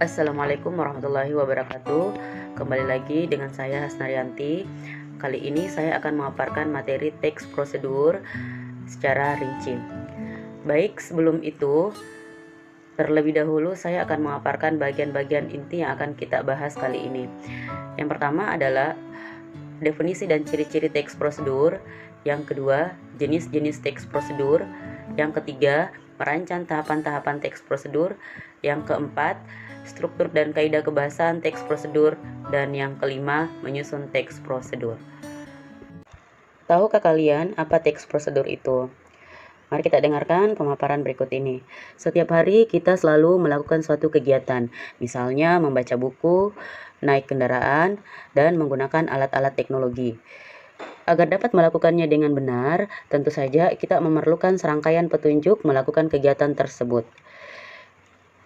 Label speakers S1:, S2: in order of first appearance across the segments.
S1: Assalamualaikum warahmatullahi wabarakatuh. Kembali lagi dengan saya Hasnarianti. Kali ini saya akan memaparkan materi teks prosedur secara rinci. Baik, sebelum itu terlebih dahulu saya akan memaparkan bagian-bagian inti yang akan kita bahas kali ini. Yang pertama adalah definisi dan ciri-ciri teks prosedur. Yang kedua, jenis-jenis teks prosedur. Yang ketiga, merancang tahapan-tahapan teks prosedur. Yang keempat, struktur dan kaidah kebahasaan teks prosedur. Dan yang kelima, menyusun teks prosedur. Tahukah kalian apa teks prosedur itu? Mari kita dengarkan pemaparan berikut ini. Setiap hari kita selalu melakukan suatu kegiatan, misalnya membaca buku, naik kendaraan, dan menggunakan alat-alat teknologi. Agar dapat melakukannya dengan benar, tentu saja kita memerlukan serangkaian petunjuk melakukan kegiatan tersebut.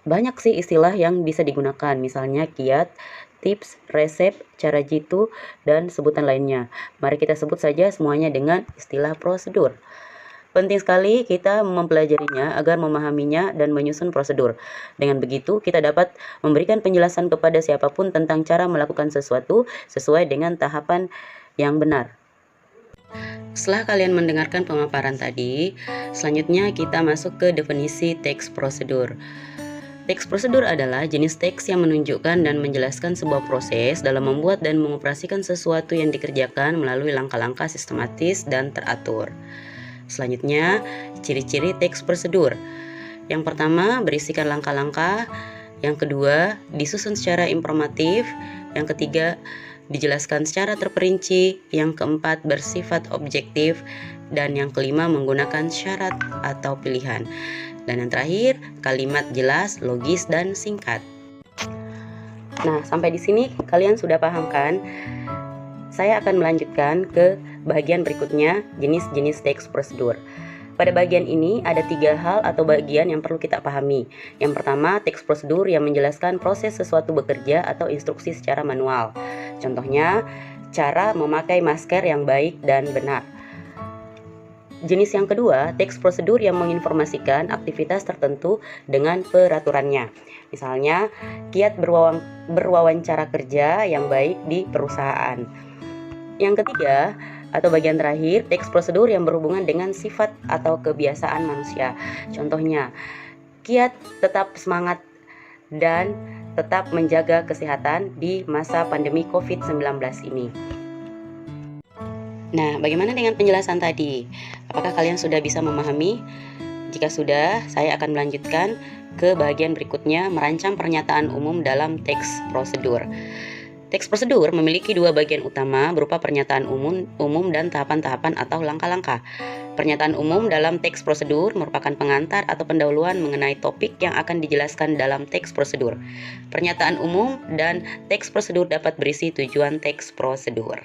S1: Banyak sih istilah yang bisa digunakan, misalnya kiat, tips, resep, cara jitu, dan sebutan lainnya. Mari kita sebut saja semuanya dengan istilah prosedur. Penting sekali kita mempelajarinya agar memahaminya dan menyusun prosedur. Dengan begitu, kita dapat memberikan penjelasan kepada siapapun tentang cara melakukan sesuatu sesuai dengan tahapan yang benar. Setelah kalian mendengarkan pemaparan tadi, selanjutnya kita masuk ke definisi teks prosedur. Teks prosedur adalah jenis teks yang menunjukkan dan menjelaskan sebuah proses dalam membuat dan mengoperasikan sesuatu yang dikerjakan melalui langkah-langkah sistematis dan teratur. Selanjutnya, ciri-ciri teks prosedur. Yang pertama, berisikan langkah-langkah. Yang kedua, disusun secara informatif. Yang ketiga, dijelaskan secara terperinci. Yang keempat, bersifat objektif. Dan yang kelima, menggunakan syarat atau pilihan. Dan yang terakhir, kalimat jelas, logis, dan singkat. Nah, sampai di sini kalian sudah paham kan? Saya akan melanjutkan ke bagian berikutnya, jenis-jenis teks prosedur. Pada bagian ini ada 3 hal atau bagian yang perlu kita pahami. Yang pertama, teks prosedur yang menjelaskan proses sesuatu bekerja atau instruksi secara manual. Contohnya, cara memakai masker yang baik dan benar. Jenis yang kedua, teks prosedur yang menginformasikan aktivitas tertentu dengan peraturannya. Misalnya, kiat berwawancara kerja yang baik di perusahaan. Yang ketiga, atau bagian terakhir, teks prosedur yang berhubungan dengan sifat atau kebiasaan manusia. Contohnya, kiat tetap semangat dan tetap menjaga kesehatan di masa pandemi COVID-19 ini. Nah, bagaimana dengan penjelasan tadi? Apakah kalian sudah bisa memahami? Jika sudah, saya akan melanjutkan ke bagian berikutnya, merancang pernyataan umum dalam teks prosedur. Teks prosedur memiliki 2 bagian utama berupa pernyataan umum dan tahapan-tahapan atau langkah-langkah. Pernyataan umum dalam teks prosedur merupakan pengantar atau pendahuluan mengenai topik yang akan dijelaskan dalam teks prosedur. Pernyataan umum dan teks prosedur dapat berisi tujuan teks prosedur.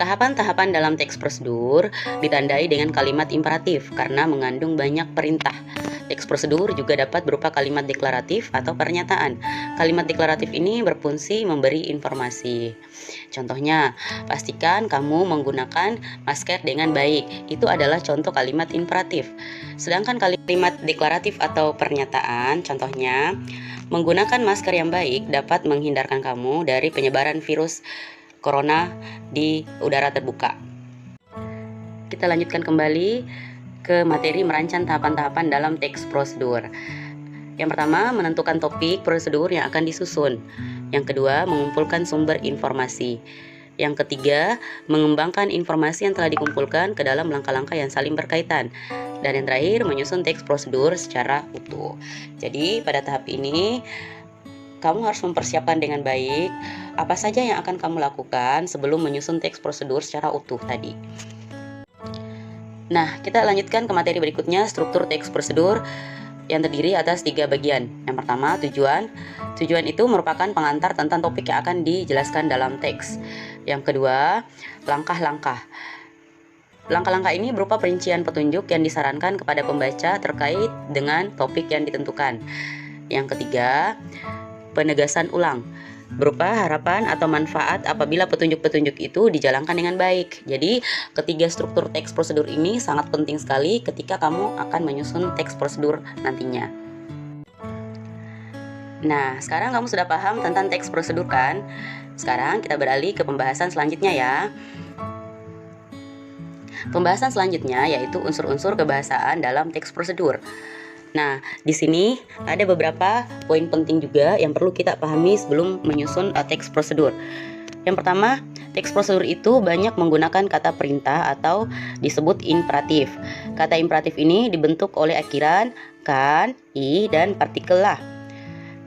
S1: Tahapan-tahapan dalam teks prosedur ditandai dengan kalimat imperatif karena mengandung banyak perintah. Teks prosedur juga dapat berupa kalimat deklaratif atau pernyataan. Kalimat deklaratif ini berfungsi memberi informasi. Contohnya, pastikan kamu menggunakan masker dengan baik. Itu adalah contoh kalimat imperatif. Sedangkan kalimat deklaratif atau pernyataan, contohnya, menggunakan masker yang baik dapat menghindarkan kamu dari penyebaran virus corona di udara terbuka. Kita lanjutkan kembali ke materi merancang tahapan-tahapan dalam teks prosedur. Yang pertama, menentukan topik prosedur yang akan disusun. Yang kedua, mengumpulkan sumber informasi. Yang ketiga, mengembangkan informasi yang telah dikumpulkan ke dalam langkah-langkah yang saling berkaitan. Dan yang terakhir, menyusun teks prosedur secara utuh. Jadi, pada tahap ini, kamu harus mempersiapkan dengan baik apa saja yang akan kamu lakukan sebelum menyusun teks prosedur secara utuh tadi. Nah, kita lanjutkan ke materi berikutnya, struktur teks prosedur yang terdiri atas 3 bagian. Yang pertama, tujuan. Tujuan itu merupakan pengantar tentang topik yang akan dijelaskan dalam teks. Yang kedua, langkah-langkah. Langkah-langkah ini berupa perincian petunjuk yang disarankan kepada pembaca terkait dengan topik yang ditentukan. Yang ketiga, penegasan ulang. berupa harapan atau manfaat apabila petunjuk-petunjuk itu dijalankan dengan baik. Jadi, ketiga struktur teks prosedur ini sangat penting sekali ketika kamu akan menyusun teks prosedur nantinya. Nah, sekarang kamu sudah paham tentang teks prosedur kan? Sekarang kita beralih ke pembahasan selanjutnya ya. Pembahasan selanjutnya yaitu unsur-unsur kebahasaan dalam teks prosedur. Nah, di sini ada beberapa poin penting juga yang perlu kita pahami sebelum menyusun teks prosedur. Yang pertama, teks prosedur itu banyak menggunakan kata perintah atau disebut imperatif. Kata imperatif ini dibentuk oleh akhiran kan, i, dan partikel lah.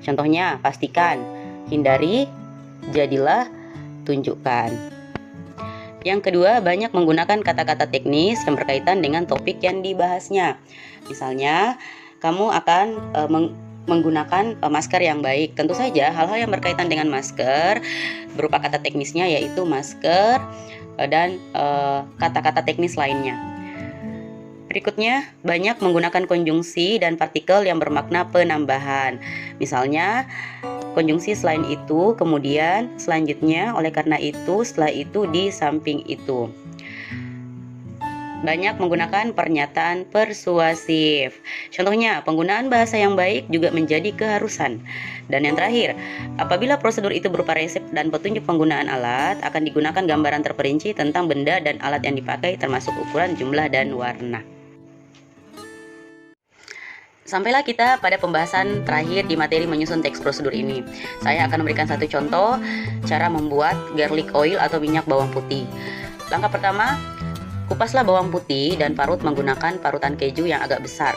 S1: Contohnya, pastikan, hindari, jadilah, tunjukkan. Yang kedua, banyak menggunakan kata-kata teknis yang berkaitan dengan topik yang dibahasnya. Misalnya, kamu akan menggunakan masker yang baik. Tentu saja hal-hal yang berkaitan dengan masker berupa kata teknisnya yaitu masker dan kata-kata teknis lainnya. Berikutnya, banyak menggunakan konjungsi dan partikel yang bermakna penambahan. Misalnya, konjungsi selain itu, kemudian, selanjutnya, oleh karena itu, setelah itu, di samping itu. Banyak menggunakan pernyataan persuasif. Contohnya, penggunaan bahasa yang baik juga menjadi keharusan. Dan yang terakhir, apabila prosedur itu berupa resep dan petunjuk penggunaan alat, akan digunakan gambaran terperinci tentang benda dan alat yang dipakai termasuk ukuran, jumlah, dan warna. Sampailah kita pada pembahasan terakhir di materi menyusun teks prosedur ini. Saya akan memberikan satu contoh cara membuat garlic oil atau minyak bawang putih. Langkah pertama, kupaslah bawang putih dan parut menggunakan parutan keju yang agak besar.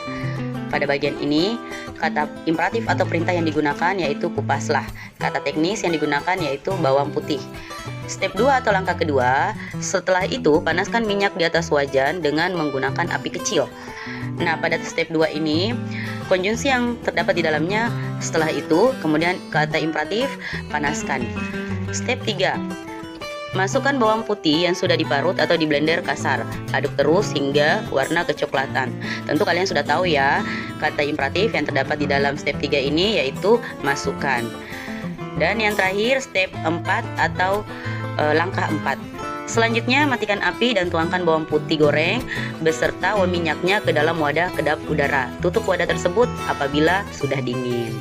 S1: Pada bagian ini, kata imperatif atau perintah yang digunakan yaitu kupaslah. Kata teknis yang digunakan yaitu bawang putih. Step 2 atau langkah kedua, setelah itu panaskan minyak di atas wajan dengan menggunakan api kecil. Nah, pada step 2 ini, konjungsi yang terdapat di dalamnya, setelah itu, kemudian kata imperatif, panaskan. Step 3, masukkan bawang putih yang sudah diparut atau di blender kasar. Aduk terus hingga warna kecoklatan. Tentu kalian sudah tahu ya, kata imperatif yang terdapat di dalam step 3 ini yaitu masukkan. Dan yang terakhir, step 4 atau langkah 4. Selanjutnya, matikan api dan tuangkan bawang putih goreng beserta minyaknya ke dalam wadah kedap udara. Tutup wadah tersebut apabila sudah dingin.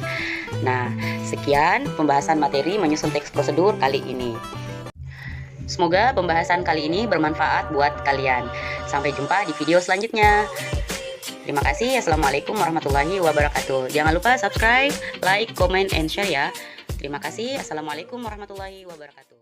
S1: Nah, sekian pembahasan materi menyusun teks prosedur kali ini. Semoga pembahasan kali ini bermanfaat buat kalian. Sampai jumpa di video selanjutnya. Terima kasih. Assalamualaikum warahmatullahi wabarakatuh. Jangan lupa subscribe, like, comment, and share ya. Terima kasih. Assalamualaikum warahmatullahi wabarakatuh.